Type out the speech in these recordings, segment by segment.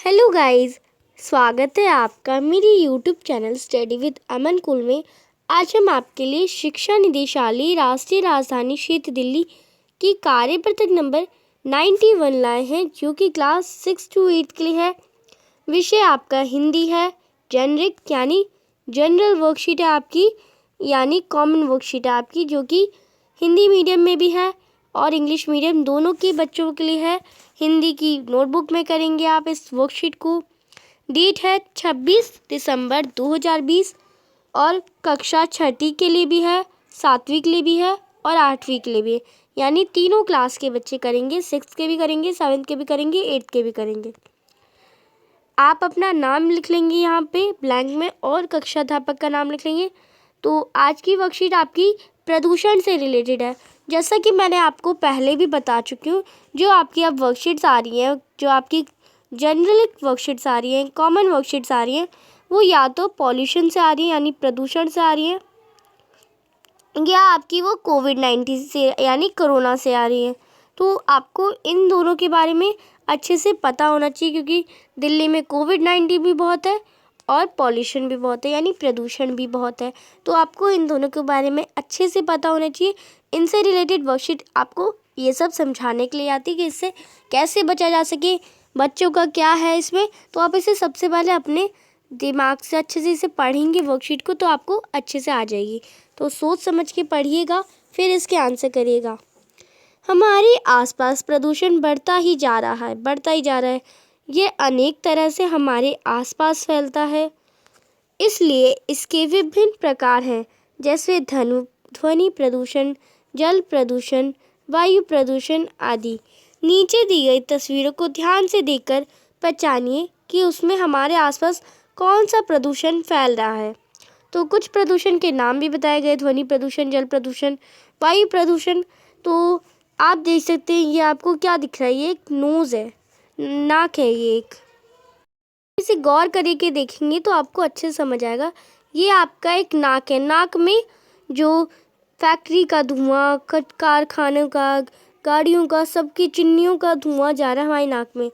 Hello guys, स्वागत है आपका मेरे यूट्यूब चैनल स्टडी विद अमन कुल में। आज हम आपके लिए शिक्षा निदेशालय राष्ट्रीय राजधानी क्षेत्र दिल्ली की कार्य पत्रक नंबर 91 लाए हैं, जो कि क्लास 6 to 8 के लिए है। विषय आपका हिंदी है। जेनरिक यानी जनरल वर्कशीट है आपकी, यानी कॉमन वर्कशीट है आपकी, जो कि हिंदी मीडियम में भी है और इंग्लिश मीडियम दोनों के बच्चों के लिए है। हिंदी की नोटबुक में करेंगे आप इस वर्कशीट को। डेट है 26 दिसंबर 2020 और कक्षा छठी के लिए भी है, 7वीं के लिए भी है और 8वीं के लिए भी है, यानी तीनों क्लास के बच्चे करेंगे। 6 के भी करेंगे, 7 के भी करेंगे, 8 के भी करेंगे। आप अपना नाम लिख लेंगे यहाँ पे ब्लैंक में और कक्षा अध्यापक का नाम लिख लेंगे। तो आज की वर्कशीट आपकी प्रदूषण से रिलेटेड है। जैसा कि मैंने आपको पहले भी बता चुकी हूँ, जो आपकी अब वर्कशीट्स आ रही हैं, जो आपकी जनरल वर्कशीट्स आ रही हैं, कॉमन वर्कशीट्स आ रही हैं, वो या तो पॉल्यूशन से आ रही हैं यानी प्रदूषण से आ रही हैं, या आपकी वो कोविड-19 से यानी कोरोना से आ रही हैं। तो आपको इन दोनों के बारे में अच्छे से पता होना चाहिए, क्योंकि दिल्ली में कोविड-19 भी बहुत है और पॉल्यूशन भी बहुत है यानी प्रदूषण भी बहुत है। तो आपको इन दोनों के बारे में अच्छे से पता होना चाहिए। इनसे रिलेटेड वर्कशीट आपको ये सब समझाने के लिए आती है कि इससे कैसे बचा जा सके, बच्चों का क्या है इसमें। तो आप इसे सबसे पहले अपने दिमाग से अच्छे से इसे पढ़ेंगे वर्कशीट को, तो आपको अच्छे से आ जाएगी। तो सोच समझ के पढ़िएगा, फिर इसके आंसर करिएगा। हमारे आसपास प्रदूषण बढ़ता ही जा रहा है। ये अनेक तरह से हमारे आसपास फैलता है, इसलिए इसके विभिन्न प्रकार हैं, जैसे ध्वनि प्रदूषण, जल प्रदूषण, वायु प्रदूषण आदि। नीचे दी गई तस्वीरों को ध्यान से देखकर पहचानिए कि उसमें हमारे आसपास कौन सा प्रदूषण फैल रहा है। तो कुछ प्रदूषण के नाम भी बताए गए: ध्वनि प्रदूषण, जल प्रदूषण, वायु प्रदूषण। तो आप देख सकते हैं, ये आपको क्या दिख रहा है? ये एक नोज़ है, नाक है ये एक। इसे गौर करके देखेंगे तो आपको अच्छे से समझ आएगा। ये आपका एक नाक है। नाक में जो फैक्ट्री का धुआं, कारखानों का, गाड़ियों का, सबकी चिमनियों का धुआं जा रहा है हमारी नाक में।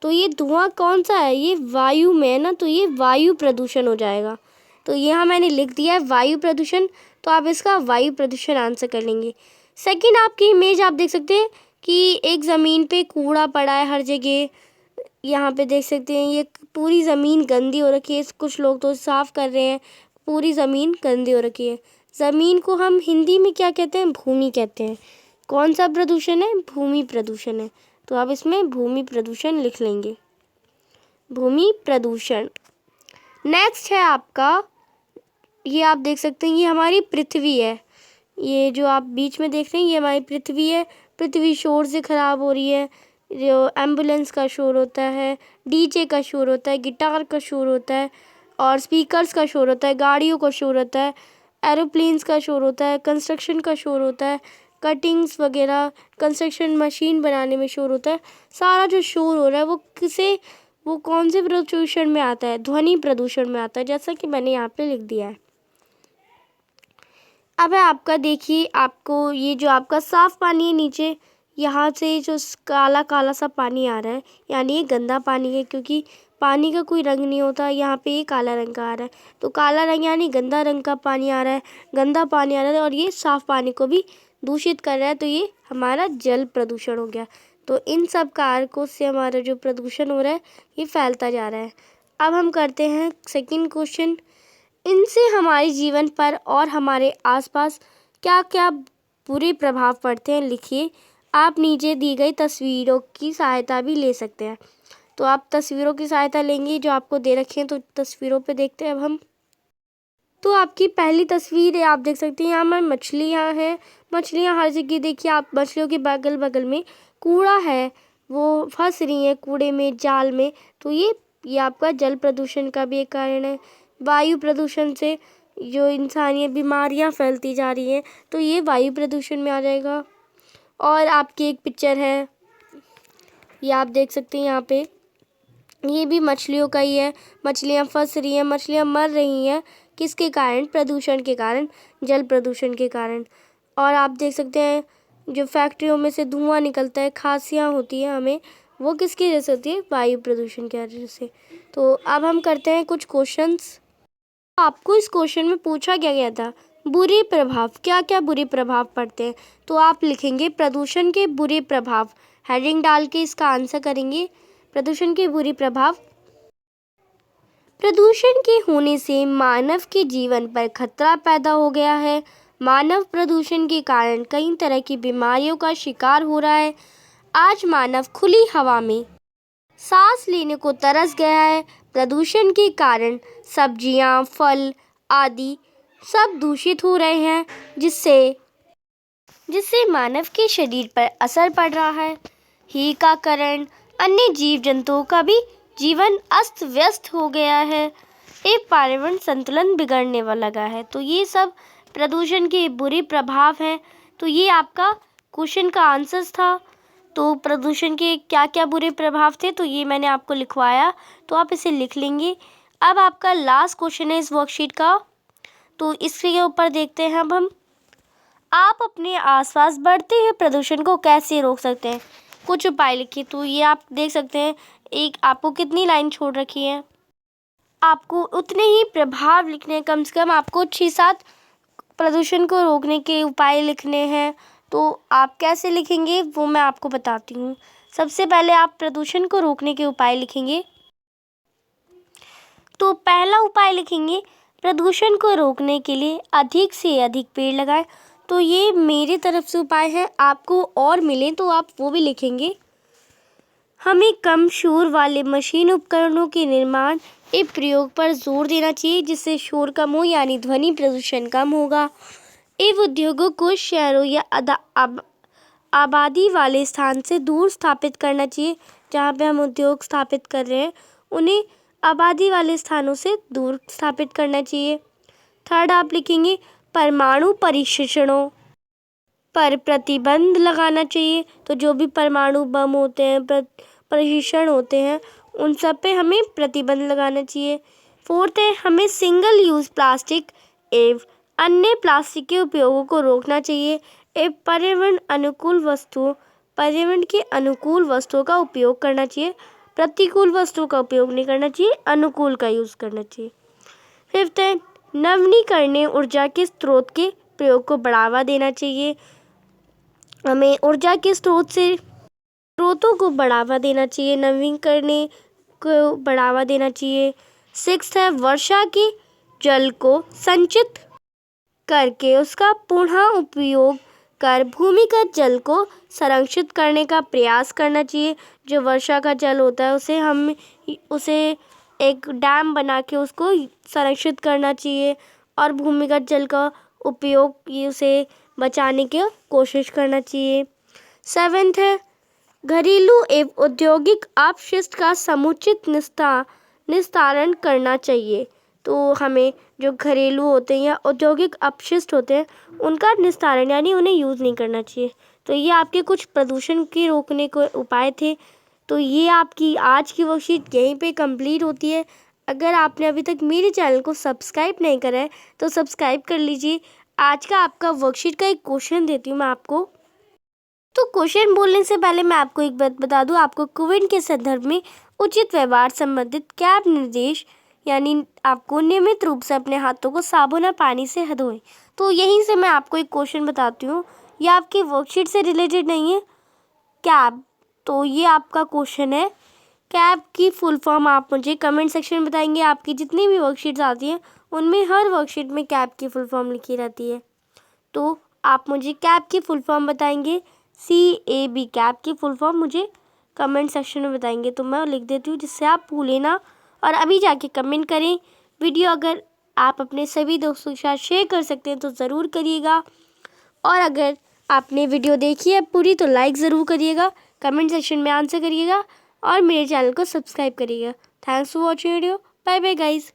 तो ये धुआं कौन सा है? ये वायु में है ना, तो ये वायु प्रदूषण हो जाएगा। तो यहाँ मैंने लिख दिया है वायु प्रदूषण, तो आप इसका वायु प्रदूषण आंसर कर लेंगे। सेकंड, आपकी इमेज आप देख सकते हैं कि एक ज़मीन पे कूड़ा पड़ा है हर जगह। यहाँ पे देख सकते हैं ये पूरी ज़मीन गंदी हो रखी है। कुछ लोग तो साफ़ कर रहे हैं, पूरी ज़मीन गंदी हो रखी है। ज़मीन को हम हिंदी में क्या कहते हैं? भूमि कहते हैं। कौन सा प्रदूषण है? भूमि प्रदूषण है। तो आप इसमें भूमि प्रदूषण लिख लेंगे, भूमि प्रदूषण। नेक्स्ट है आपका, ये आप देख सकते हैं, ये हमारी पृथ्वी है। ये जो आप बीच में देख रहे हैं, ये हमारी पृथ्वी है। पृथ्वी शोर से ख़राब हो रही है। जो एम्बुलेंस का शोर होता है, डीजे का शोर होता है, गिटार का शोर होता है और स्पीकर्स का शोर होता है, गाड़ियों का शोर होता है, एरोप्लेन्स का शोर होता है, कंस्ट्रक्शन का शोर होता है, कटिंग्स वगैरह, कंस्ट्रक्शन मशीन बनाने में शोर होता है। सारा जो शोर हो रहा है वो कौन से प्रदूषण में आता है? ध्वनि प्रदूषण में आता है, जैसा कि मैंने यहाँ पे लिख दिया है। अब है आपका, देखिए आपको ये जो आपका साफ़ पानी है नीचे, यहाँ से जो काला काला सा पानी आ रहा है, यानी ये गंदा पानी है, क्योंकि पानी का कोई रंग नहीं होता। यहाँ पे ये काला रंग का आ रहा है, तो काला रंग यानी गंदा रंग का पानी आ रहा है, गंदा पानी आ रहा है और ये साफ़ पानी को भी दूषित कर रहा है। तो ये हमारा जल प्रदूषण हो गया। तो इन सब कारकों से हमारा जो प्रदूषण हो रहा है ये फैलता जा रहा है। अब हम करते हैं सेकंड क्वेश्चन। इनसे हमारे जीवन पर और हमारे आसपास क्या क्या बुरे प्रभाव पड़ते हैं, लिखिए। आप नीचे दी गई तस्वीरों की सहायता भी ले सकते हैं। तो आप तस्वीरों की सहायता लेंगे जो आपको दे रखे हैं। तो तस्वीरों पे देखते हैं अब हम। तो आपकी पहली तस्वीर है, आप देख सकते हैं यहाँ पर मछलियाँ हैं। मछलियाँ हर जगह, देखिए आप, मछलियों के बगल बगल में कूड़ा है, वो फंस रही हैं कूड़े में, जाल में। तो ये आपका जल प्रदूषण का भी एक कारण है। वायु प्रदूषण से जो इंसानी बीमारियां फैलती जा रही हैं, तो ये वायु प्रदूषण में आ जाएगा। और आपकी एक पिक्चर है, ये आप देख सकते हैं यहाँ पे, ये भी मछलियों का ही है। मछलियाँ फंस रही हैं, मछलियाँ मर रही हैं। किसके कारण? प्रदूषण के कारण, जल प्रदूषण के कारण। और आप देख सकते हैं जो फैक्ट्रियों में से धुआं निकलता है, खांसियाँ होती है हमें, वो किसकी वजह से होती है? वायु प्रदूषण की वजह से। तो अब हम करते हैं कुछ क्वेश्चंस। आपको इस क्वेश्चन में पूछा गया था बुरे प्रभाव, क्या क्या बुरे प्रभाव पड़ते हैं? तो आप लिखेंगे प्रदूषण के बुरे प्रभाव, हेडिंग डाल के इसका आंसर करेंगे प्रदूषण के बुरे प्रभाव। प्रदूषण के होने से मानव के जीवन पर खतरा पैदा हो गया है। मानव प्रदूषण के कारण कई तरह की बीमारियों का शिकार हो रहा है। आज मानव खुली हवा में सांस लेने को तरस गया है। प्रदूषण के कारण सब्जियां, फल आदि सब दूषित हो रहे हैं, जिससे मानव के शरीर पर असर पड़ रहा है। ही का कारण अन्य जीव जंतुओं का भी जीवन अस्त व्यस्त हो गया है। एक पर्यावरण संतुलन बिगड़ने वाला लगा है। तो ये सब प्रदूषण के बुरे प्रभाव हैं। तो ये आपका क्वेश्चन का आंसर था। तो प्रदूषण के क्या क्या बुरे प्रभाव थे, तो ये मैंने आपको लिखवाया, तो आप इसे लिख लेंगे। अब आपका लास्ट क्वेश्चन है इस वर्कशीट का, तो इसके ऊपर देखते हैं अब हम। आप अपने आसपास बढ़ते हुए प्रदूषण को कैसे रोक सकते हैं? कुछ उपाय लिखिए। तो ये आप देख सकते हैं, एक आपको कितनी लाइन छोड़ रखी है, आपको उतने ही प्रभाव लिखने हैं। कम से कम आपको 6-7 प्रदूषण को रोकने के उपाय लिखने हैं। तो आप कैसे लिखेंगे वो मैं आपको बताती हूँ। सबसे पहले आप प्रदूषण को रोकने के उपाय लिखेंगे। तो पहला उपाय लिखेंगे प्रदूषण को रोकने के लिए अधिक से अधिक पेड़ लगाएं। तो ये मेरी तरफ से उपाय है, आपको और मिले तो आप वो भी लिखेंगे। हमें कम शोर वाले मशीन उपकरणों के निर्माण एवं प्रयोग पर जोर देना चाहिए, जिससे शोर कम हो, यानी ध्वनि प्रदूषण कम होगा। एवं उद्योगों को शहरों या आबादी वाले स्थान से दूर स्थापित करना चाहिए। जहाँ पे हम उद्योग स्थापित कर रहे हैं उन्हें आबादी वाले स्थानों से दूर स्थापित करना चाहिए। थर्ड आप लिखेंगे परमाणु परीक्षणों पर प्रतिबंध लगाना चाहिए। तो जो भी परमाणु बम होते हैं, परीक्षण होते हैं, उन सब पे हमें प्रतिबंध लगाना चाहिए। फोर्थ है हमें सिंगल यूज़ प्लास्टिक एवं अन्य प्लास्टिक के उपयोगों को रोकना चाहिए एवं पर्यावरण के अनुकूल वस्तुओं का उपयोग करना चाहिए। प्रतिकूल वस्तुओं का उपयोग नहीं करना चाहिए, अनुकूल का यूज़ करना चाहिए। फिफ्थ है नवीकरणीय ऊर्जा के स्रोत के प्रयोग को बढ़ावा देना चाहिए। हमें ऊर्जा के स्रोतों को बढ़ावा देना चाहिए, नवीकरणीय को बढ़ावा देना चाहिए। सिक्स्थ है वर्षा के जल को संचित करके उसका पुनः उपयोग कर भूमिगत जल को संरक्षित करने का प्रयास करना चाहिए। जो वर्षा का जल होता है उसे एक डैम बना के उसको संरक्षित करना चाहिए और भूमिगत जल का उपयोग उसे बचाने की कोशिश करना चाहिए। सेवेंथ है घरेलू एवं औद्योगिक अपशिष्ट का समुचित निस्तारण करना चाहिए। तो हमें जो घरेलू होते हैं या औद्योगिक अपशिष्ट होते हैं उनका निस्तारण यानी उन्हें यूज़ नहीं करना चाहिए। तो ये आपके कुछ प्रदूषण के रोकने के उपाय थे। तो ये आपकी आज की वर्कशीट यहीं पे कंप्लीट होती है। अगर आपने अभी तक मेरे चैनल को सब्सक्राइब नहीं करा है तो सब्सक्राइब कर लीजिए। आज का आपका वर्कशीट का एक क्वेश्चन देती हूँ मैं आपको। तो क्वेश्चन बोलने से पहले मैं आपको एक बात बता दूँ, आपको कोविड के संदर्भ में उचित व्यवहार संबंधित क्या निर्देश, यानी आपको नियमित रूप से अपने हाथों को साबुन और पानी से धोएं। तो यहीं से मैं आपको एक क्वेश्चन बताती हूँ, यह आपकी वर्कशीट से रिलेटेड नहीं है। कैब, तो ये आपका क्वेश्चन है। कैब की फुल फॉर्म आप मुझे कमेंट सेक्शन में बताएंगे। आपकी जितनी भी वर्कशीट्स आती हैं उनमें हर वर्कशीट में कैब की फुल फॉर्म लिखी रहती है। तो आप मुझे कैब की फुल फॉर्म बताएंगे, CAB कैब की फुल फॉर्म मुझे कमेंट सेक्शन में बताएंगे। तो मैं लिख देती हूँ जिससे आप भूलें ना, और अभी जाके कमेंट करें। वीडियो अगर आप अपने सभी दोस्तों के साथ शेयर कर सकते हैं तो ज़रूर करिएगा, और अगर आपने वीडियो देखी है पूरी तो लाइक ज़रूर करिएगा, कमेंट सेक्शन में आंसर करिएगा और मेरे चैनल को सब्सक्राइब करिएगा। Thanks for watching video. Bye bye guys.